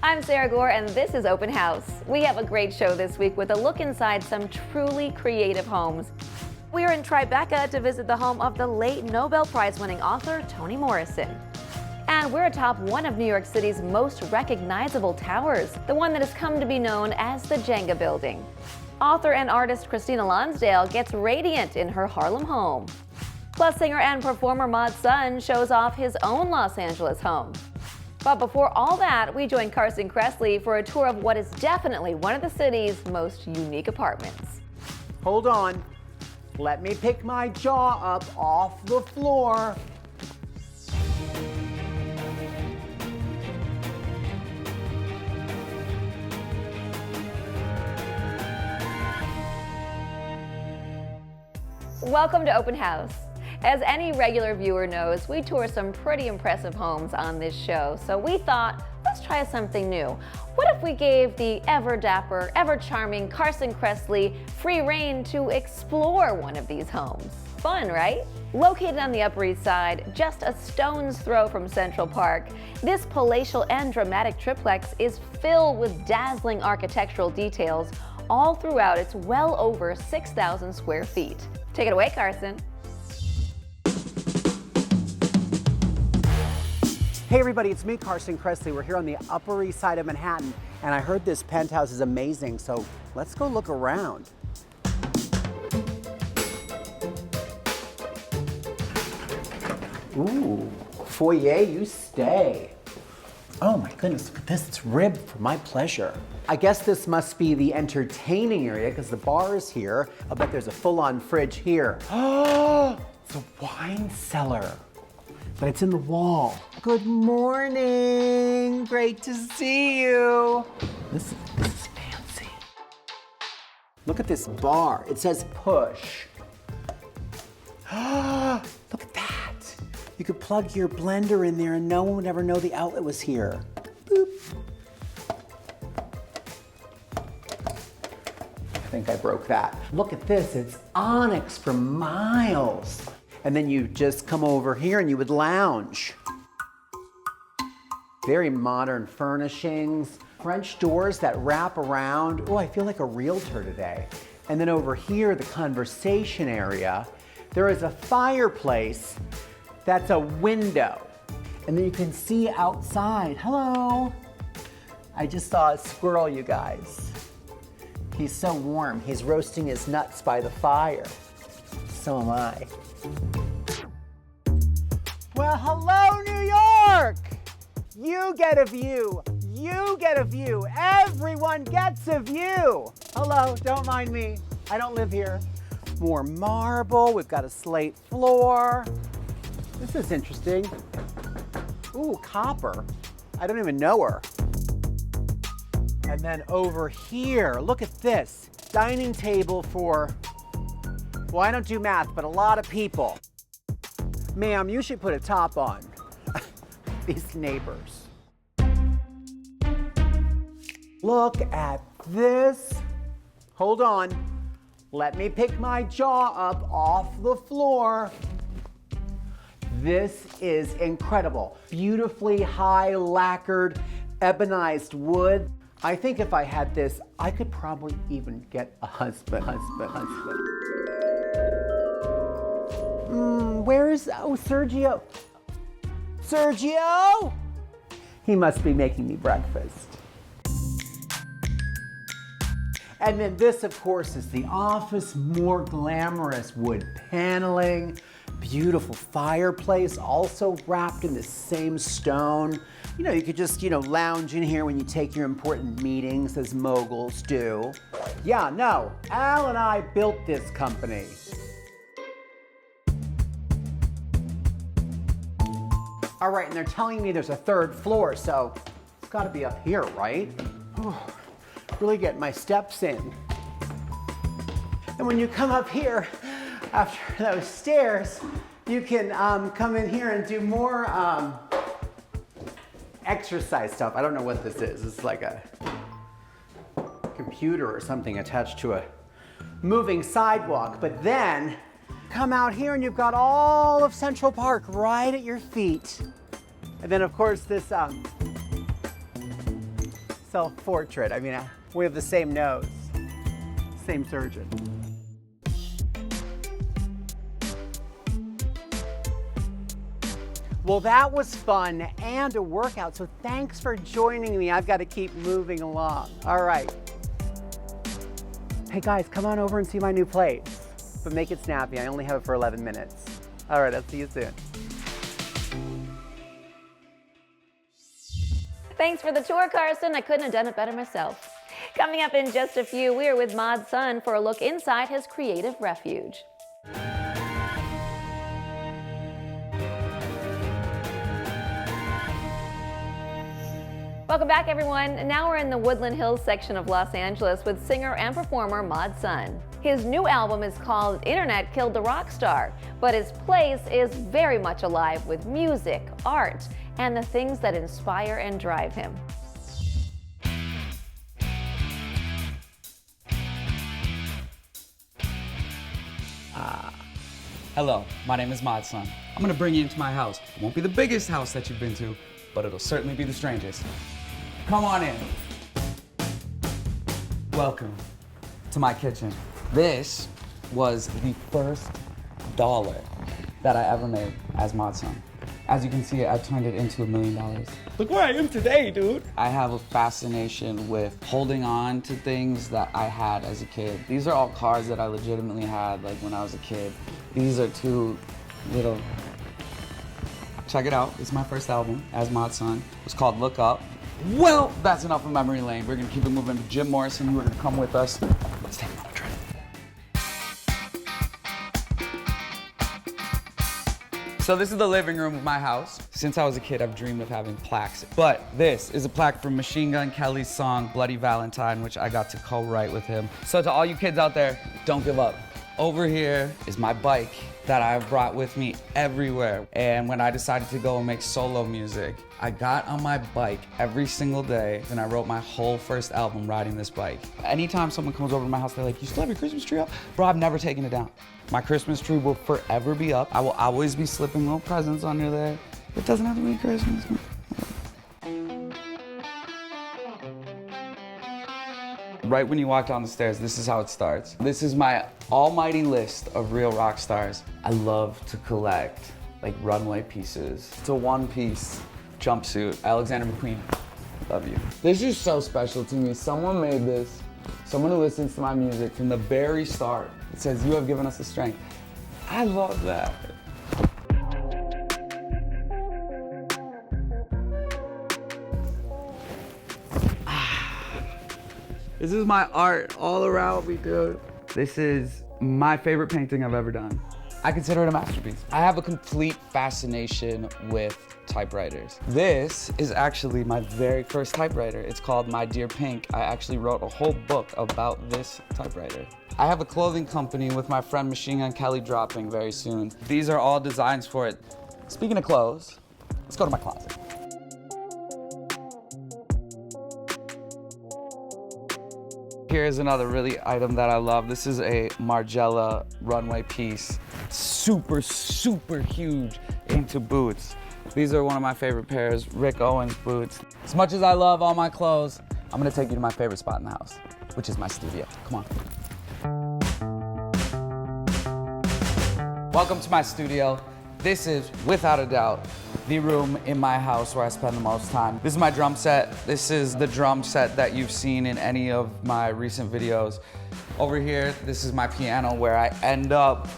I'm Sarah Gore, and this is Open House. We have a great show this week with a look inside some truly creative homes. We are in Tribeca to visit the home of the late Nobel Prize-winning author Toni Morrison. And we're atop one of New York City's most recognizable towers, the one that has come to be known as the Jenga Building. Author and artist Christina Lonsdale gets radiant in her Harlem home. Plus, singer and performer Mod's son shows off his own Los Angeles home. But before all that, we join Carson Kressley for a tour of what is definitely one of the city's most unique apartments. Hold on. Let me pick my jaw up off the floor. Welcome to Open House. As any regular viewer knows, we tour some pretty impressive homes on this show, so we thought, let's try something new. What if we gave the ever-dapper, ever-charming Carson Kressley free rein to explore one of these homes? Fun, right? Located on the Upper East Side, just a stone's throw from Central Park, this palatial and dramatic triplex is filled with dazzling architectural details all throughout its well over 6,000 square feet. Take it away, Carson. Hey everybody, it's me, Carson Kressley. We're here on the Upper East Side of Manhattan, and I heard this penthouse is amazing, so let's go look around. Ooh, foyer, you stay. Oh my goodness, look at this, it's ribbed for my pleasure. I guess this must be the entertaining area because the bar is here. I'll bet there's a full-on fridge here. Oh, it's a wine cellar, but it's in the wall. Good morning, great to see you. This is fancy. Look at this bar, it says push. Look at that. You could plug your blender in there and no one would ever know the outlet was here. Boop. I think I broke that. Look at this, it's onyx for miles. And then you just come over here and you would lounge. Very modern furnishings, French doors that wrap around. Oh, I feel like a realtor today. And then over here, the conversation area, there is a fireplace that's a window. And then you can see outside. Hello. I just saw a squirrel, you guys. He's so warm. He's roasting his nuts by the fire. So am I. Well, hello, New York! You get a view. You get a view. Everyone gets a view. Hello, don't mind me. I don't live here. More marble. We've got a slate floor. This is interesting. Ooh, copper. I don't even know her. And then over here, look at this. Dining table for, well, I don't do math, but a lot of people. Ma'am, you should put a top on. These neighbors. Look at this. Hold on. Let me pick my jaw up off the floor. This is incredible. Beautifully high lacquered, ebonized wood. I think if I had this, I could probably even get a husband. Where is, oh, Sergio? Sergio? He must be making me breakfast. And then this, of course, is the office, more glamorous wood paneling, beautiful fireplace, also wrapped in the same stone. You know, you could just, lounge in here when you take your important meetings, as moguls do. Yeah, no, Al and I built this company. All right, and they're telling me there's a third floor, so it's gotta be up here, right? Really get my steps in. And when you come up here, after those stairs, you can come in here and do more exercise stuff. I don't know what this is. It's like a computer or something attached to a moving sidewalk. But then come out here and you've got all of Central Park right at your feet. And then of course this self-portrait. I mean, we have the same nose, same surgeon. Well, that was fun and a workout, so thanks for joining me. I've got to keep moving along. All right. Hey guys, come on over and see my new place, but make it snappy. I only have it for 11 minutes. All right, I'll see you soon. Thanks for the tour, Carson. I couldn't have done it better myself. Coming up in just a few, we're with Mod's son for a look inside his creative refuge. Welcome back, everyone. Now we're in the Woodland Hills section of Los Angeles with singer and performer Mod's son. His new album is called Internet Killed the Rock Star, but his place is very much alive with music, art, and the things that inspire and drive him. Hello, my name is Mod's son. I'm gonna bring you into my house. It won't be the biggest house that you've been to, but it'll certainly be the strangest. Come on in. Welcome to my kitchen. This was the first dollar that I ever made as Mod's son. As you can see, I've turned it into $1 million. Look where I am today, dude. I have a fascination with holding on to things that I had as a kid. These are all cars that I legitimately had, like when I was a kid. These are two little, check it out. It's my first album as Mod's son. It's called Look Up. Well, that's enough of memory lane. We're gonna keep it moving to Jim Morrison, who are gonna come with us. Let's take another trip. So this is the living room of my house. Since I was a kid, I've dreamed of having plaques. But this is a plaque from Machine Gun Kelly's song, Bloody Valentine, which I got to co-write with him. So to all you kids out there, don't give up. Over here is my bike that I've brought with me everywhere. And when I decided to go and make solo music, I got on my bike every single day and I wrote my whole first album riding this bike. Anytime someone comes over to my house, they're like, you still have your Christmas tree up? Bro, I've never taken it down. My Christmas tree will forever be up. I will always be slipping little presents under there. It doesn't have to be Christmas. Right when you walk down the stairs, this is how it starts. This is my almighty list of real rock stars. I love to collect like runway pieces. It's a one-piece jumpsuit. Alexander McQueen, love you. This is so special to me. Someone made this, someone who listens to my music from the very start. It says, you have given us the strength. I love that. This is my art all around me, dude. This is my favorite painting I've ever done. I consider it a masterpiece. I have a complete fascination with typewriters. This is actually my very first typewriter. It's called My Dear Pink. I actually wrote a whole book about this typewriter. I have a clothing company with my friend Machine Gun Kelly dropping very soon. These are all designs for it. Speaking of clothes, let's go to my closet. Here's another really item that I love. This is a Margiela runway piece. Super, super huge into boots. These are one of my favorite pairs, Rick Owens boots. As much as I love all my clothes, I'm gonna take you to my favorite spot in the house, which is my studio. Come on. Welcome to my studio. This is, without a doubt, the room in my house where I spend the most time. This is my drum set. This is the drum set that you've seen in any of my recent videos. Over here, this is my piano where I end up.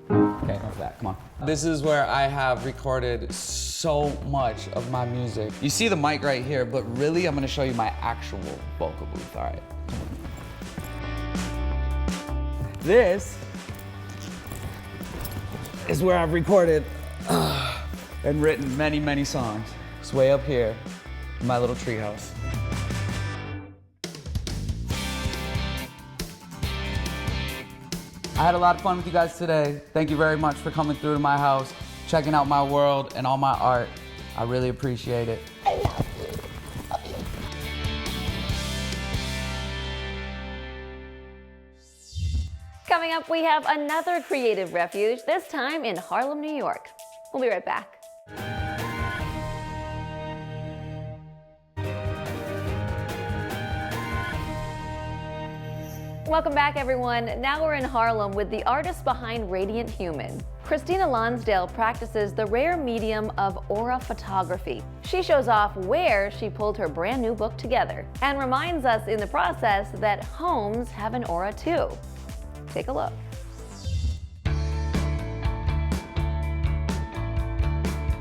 Okay, enough of that, come on. This is where I have recorded so much of my music. You see the mic right here, but really I'm gonna show you my actual vocal booth, all right? This is where I've recorded and written many, many songs. It's way up here in my little treehouse. I had a lot of fun with you guys today. Thank you very much for coming through to my house, checking out my world and all my art. I really appreciate it. I love you. Love you. Coming up, we have another creative refuge, this time in Harlem, New York. We'll be right back. Welcome back, everyone. Now we're in Harlem with the artist behind Radiant Human. Christina Lonsdale practices the rare medium of aura photography. She shows off where she pulled her brand new book together and reminds us in the process that homes have an aura too. Take a look.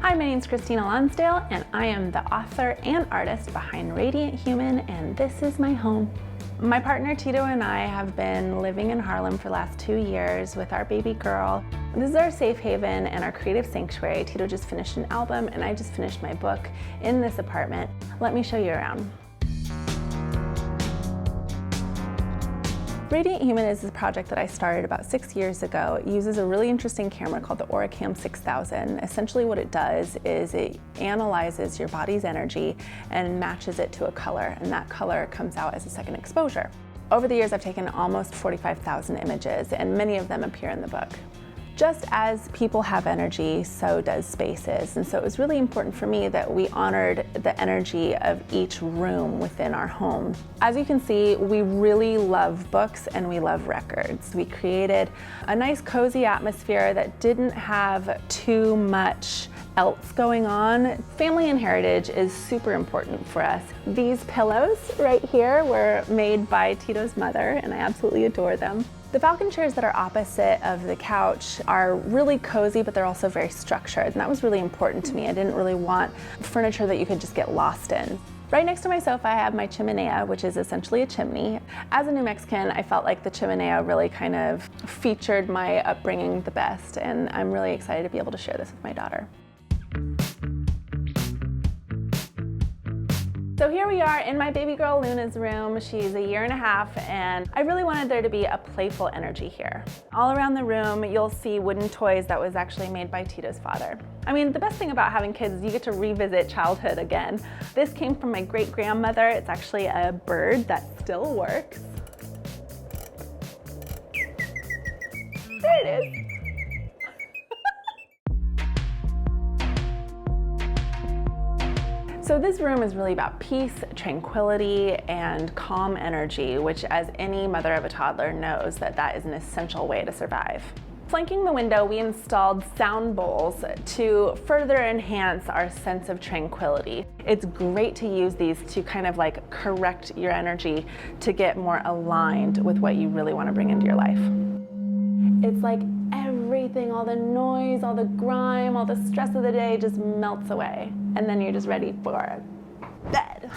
Hi, my name's Christina Lonsdale, and I am the author and artist behind Radiant Human, and this is my home. My partner Tito and I have been living in Harlem for the last 2 years with our baby girl. This is our safe haven and our creative sanctuary. Tito just finished an album, and I just finished my book in this apartment. Let me show you around. Radiant Human is a project that I started about 6 years ago. It uses a really interesting camera called the AuraCam 6000. Essentially what it does is it analyzes your body's energy and matches it to a color, and that color comes out as a second exposure. Over the years, I've taken almost 45,000 images, and many of them appear in the book. Just as people have energy, so does spaces. And so it was really important for me that we honored the energy of each room within our home. As you can see, we really love books and we love records. We created a nice cozy atmosphere that didn't have too much else going on. Family and heritage is super important for us. These pillows right here were made by Tito's mother, and I absolutely adore them. The falcon chairs that are opposite of the couch are really cozy, but they're also very structured, and that was really important to me. I didn't really want furniture that you could just get lost in. Right next to my sofa, I have my chimenea, which is essentially a chimney. As a New Mexican, I felt like the chimenea really kind of featured my upbringing the best, and I'm really excited to be able to share this with my daughter. So here we are in my baby girl Luna's room. She's 1.5 years, and I really wanted there to be a playful energy here. All around the room, you'll see wooden toys that was actually made by Tito's father. I mean, the best thing about having kids is you get to revisit childhood again. This came from my great-grandmother. It's actually a bird that still works. There it is. So this room is really about peace, tranquility, and calm energy, which as any mother of a toddler knows that is an essential way to survive. Flanking the window, we installed sound bowls to further enhance our sense of tranquility. It's great to use these to kind of like correct your energy to get more aligned with what you really want to bring into your life. It's like everything, all the noise, all the grime, all the stress of the day just melts away. And then you're just ready for bed.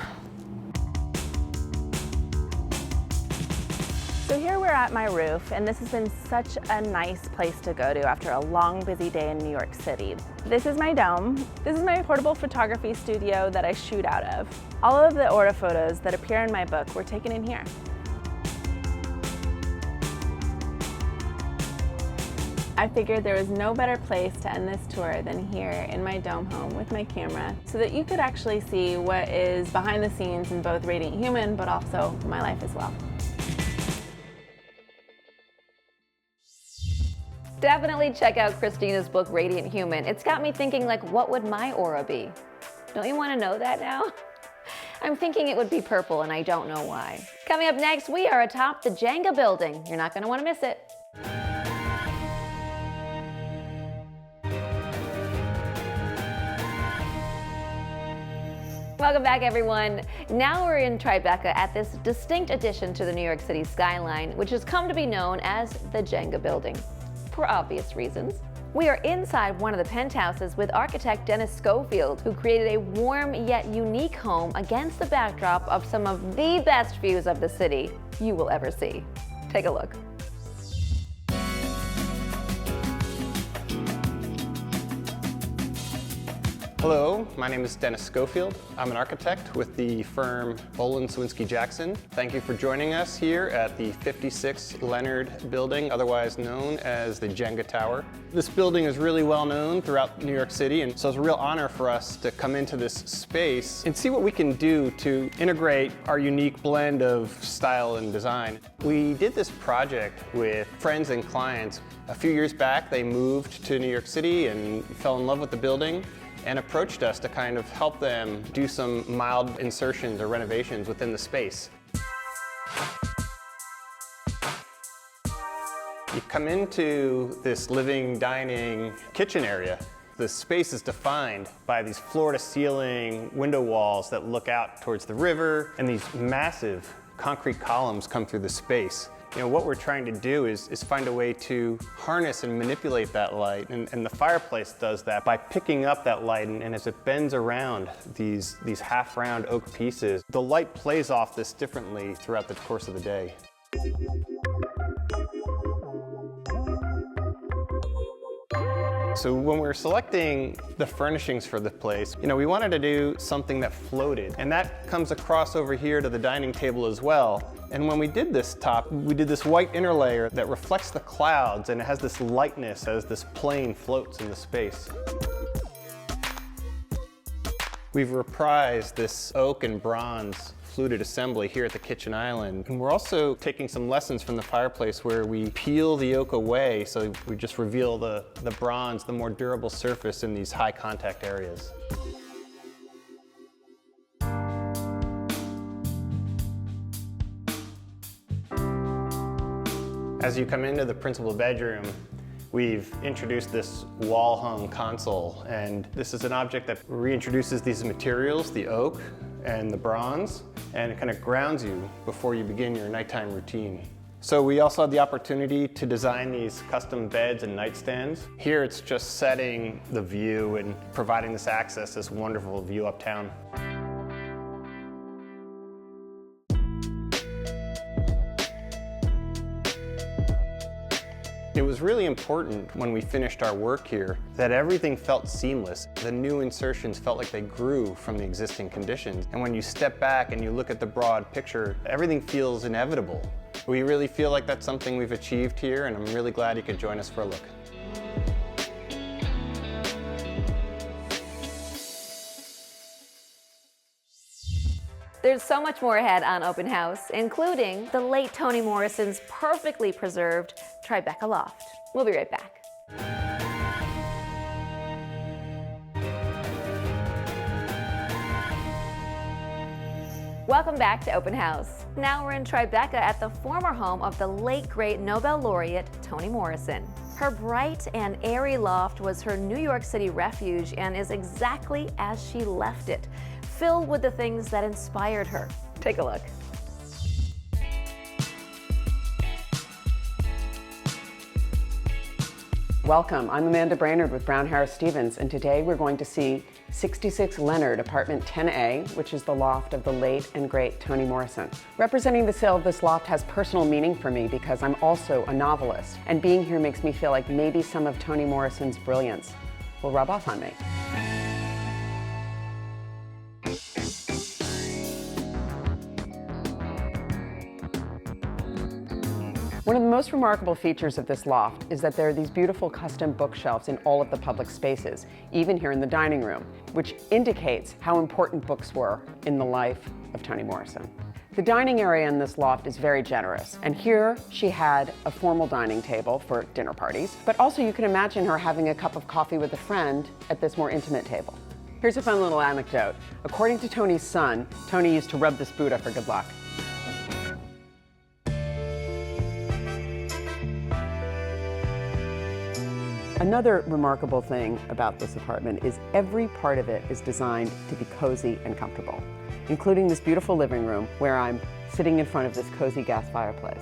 So here we're at my roof, and this has been such a nice place to go to after a long, busy day in New York City. This is my dome. This is my portable photography studio that I shoot out of. All of the aura photos that appear in my book were taken in here. I figured there was no better place to end this tour than here in my dome home with my camera so that you could actually see what is behind the scenes in both Radiant Human, but also my life as well. Definitely check out Christina's book, Radiant Human. It's got me thinking, like, what would my aura be? Don't you want to know that now? I'm thinking it would be purple, and I don't know why. Coming up next, we are atop the Jenga building. You're not going to want to miss it. Welcome back, everyone. Now we're in Tribeca at this distinct addition to the New York City skyline, which has come to be known as the Jenga building, for obvious reasons. We are inside one of the penthouses with architect Dennis Schofield, who created a warm yet unique home against the backdrop of some of the best views of the city you will ever see. Take a look. Hello, my name is Dennis Schofield. I'm an architect with the firm Boland Swinski Jackson. Thank you for joining us here at the 56 Leonard building, otherwise known as the Jenga Tower. This building is really well known throughout New York City, and so it's a real honor for us to come into this space and see what we can do to integrate our unique blend of style and design. We did this project with friends and clients. A few years back, they moved to New York City and fell in love with the building. and approached us to kind of help them do some mild insertions or renovations within the space. You come into this living, dining, kitchen area. The space is defined by these floor-to-ceiling window walls that look out towards the river, and these massive concrete columns come through the space. You know, what we're trying to do is find a way to harness and manipulate that light, and the fireplace does that by picking up that light, and as it bends around these half-round oak pieces, the light plays off this differently throughout the course of the day. So when we were selecting the furnishings for the place, you know, we wanted to do something that floated, and that comes across over here to the dining table as well. And when we did this top, we did this white inner layer that reflects the clouds, and it has this lightness as this plane floats in the space. We've reprised this oak and bronze fluted assembly here at the kitchen island. And we're also taking some lessons from the fireplace where we peel the oak away, so we just reveal the bronze, the more durable surface in these high contact areas. As you come into the principal bedroom, we've introduced this wall-hung console, and this is an object that reintroduces these materials, the oak and the bronze, and it kind of grounds you before you begin your nighttime routine. So we also had the opportunity to design these custom beds and nightstands. Here it's just setting the view and providing this access, this wonderful view uptown. It was really important when we finished our work here that everything felt seamless. The new insertions felt like they grew from the existing conditions. And when you step back and you look at the broad picture, everything feels inevitable. We really feel like that's something we've achieved here, and I'm really glad you could join us for a look. There's so much more ahead on Open House, including the late Toni Morrison's perfectly preserved Tribeca Loft. We'll be right back. Welcome back to Open House. Now we're in Tribeca at the former home of the late great Nobel laureate Toni Morrison. Her bright and airy loft was her New York City refuge and is exactly as she left it, filled with the things that inspired her. Take a look. Welcome, I'm Amanda Brainerd with Brown Harris Stevens, and today we're going to see 66 Leonard, apartment 10A, which is the loft of the late and great Toni Morrison. Representing the sale of this loft has personal meaning for me because I'm also a novelist, and being here makes me feel like maybe some of Toni Morrison's brilliance will rub off on me. One of the most remarkable features of this loft is that there are these beautiful custom bookshelves in all of the public spaces, even here in the dining room, which indicates how important books were in the life of Toni Morrison. The dining area in this loft is very generous, and here she had a formal dining table for dinner parties, but also you can imagine her having a cup of coffee with a friend at this more intimate table. Here's a fun little anecdote. According to Toni's son, Toni used to rub this Buddha for good luck. Another remarkable thing about this apartment is every part of it is designed to be cozy and comfortable, including this beautiful living room where I'm sitting in front of this cozy gas fireplace.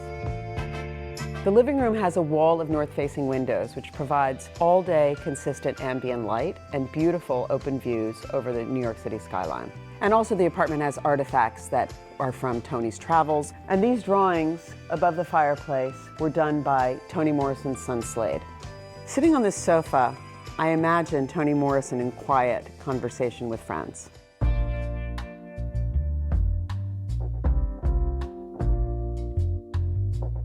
The living room has a wall of north-facing windows, which provides all-day consistent ambient light and beautiful open views over the New York City skyline. And also the apartment has artifacts that are from Toni's travels, and these drawings above the fireplace were done by Toni Morrison's son Slade. Sitting on this sofa, I imagine Toni Morrison in quiet conversation with friends.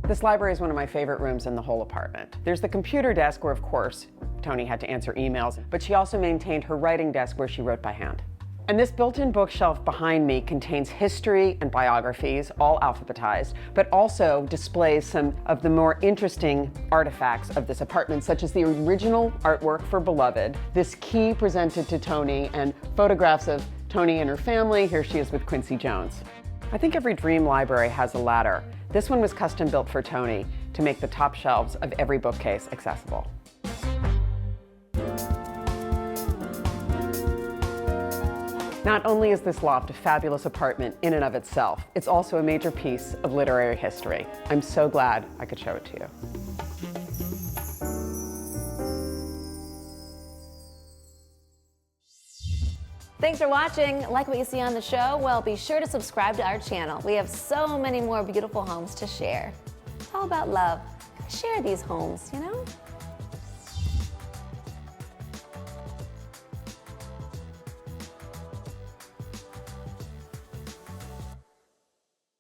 This library is one of my favorite rooms in the whole apartment. There's the computer desk where, of course, Toni had to answer emails, but she also maintained her writing desk where she wrote by hand. And this built-in bookshelf behind me contains history and biographies, all alphabetized, but also displays some of the more interesting artifacts of this apartment, such as the original artwork for Beloved, this key presented to Toni, and photographs of Toni and her family. Here she is with Quincy Jones. I think every dream library has a ladder. This one was custom built for Toni to make the top shelves of every bookcase accessible. Not only is this loft a fabulous apartment in and of itself, it's also a major piece of literary history. I'm so glad I could show it to you. Thanks for watching. Like what you see on the show? Well, be sure to subscribe to our channel. We have so many more beautiful homes to share. It's all about love. Share these homes, you know?